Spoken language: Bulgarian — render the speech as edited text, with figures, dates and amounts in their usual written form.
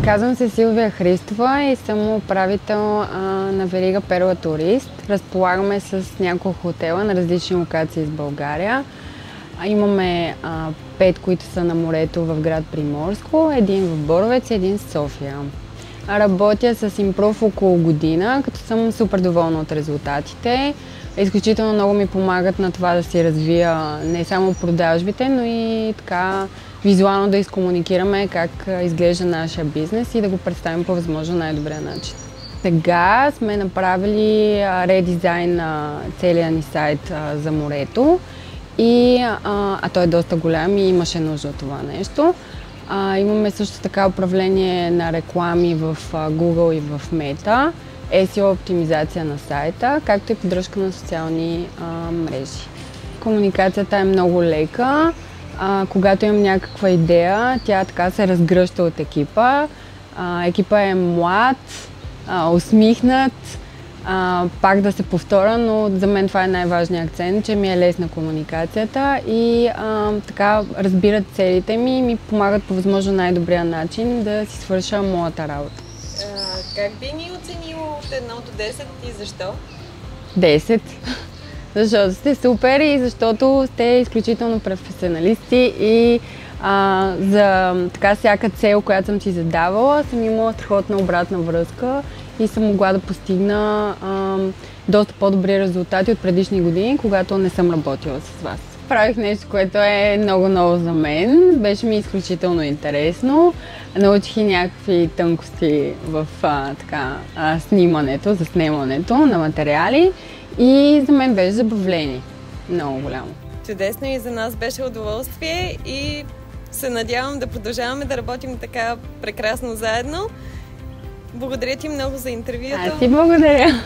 Казвам се Силвия Христова и съм управител на верига Перла Турист. Разполагаме с няколко хотела на различни локации в България. Имаме 5, които са на морето в град Приморско, един в Боровец и един в София. Работя с Импрув около година, като съм супер доволна от резултатите. Изключително много ми помагат на това да си развия не само продажбите, но и така визуално да изкомуникираме как изглежда нашия бизнес и да го представим по възможно най-добрия начин. Сега сме направили редизайн на целия ни сайт за морето, той е доста голям и имаше нужда от това нещо. Имаме също така управление на реклами в Google и в Meta, SEO оптимизация на сайта, както и поддръжка на социални мрежи. Комуникацията е много лека. Когато имам някаква идея, тя така се разгръща от екипа. Екипа е млад, усмихнат, пак да се повторя, но за мен това е най-важният акцент, че ми е лесна комуникацията и така разбират целите ми и ми помагат по възможно най-добрия начин да си свърша моята работа. Как би ни оценила от 1 до 10 и защо? 10. Защото сте супер и защото сте изключително професионалисти и за така всяка цел, която съм си задавала, съм имала страхотна обратна връзка и съм могла да постигна доста по-добри резултати от предишни години, когато не съм работила с вас. Правих нещо, което е много ново за мен. Беше ми изключително интересно. Научих и някакви тънкости в снимането, заснемането на материали и за мен беше забавление. Много голямо. Чудесно и за нас беше удоволствие и се надявам да продължаваме да работим така прекрасно заедно. Благодаря ти много за интервюто. Аз ти благодаря.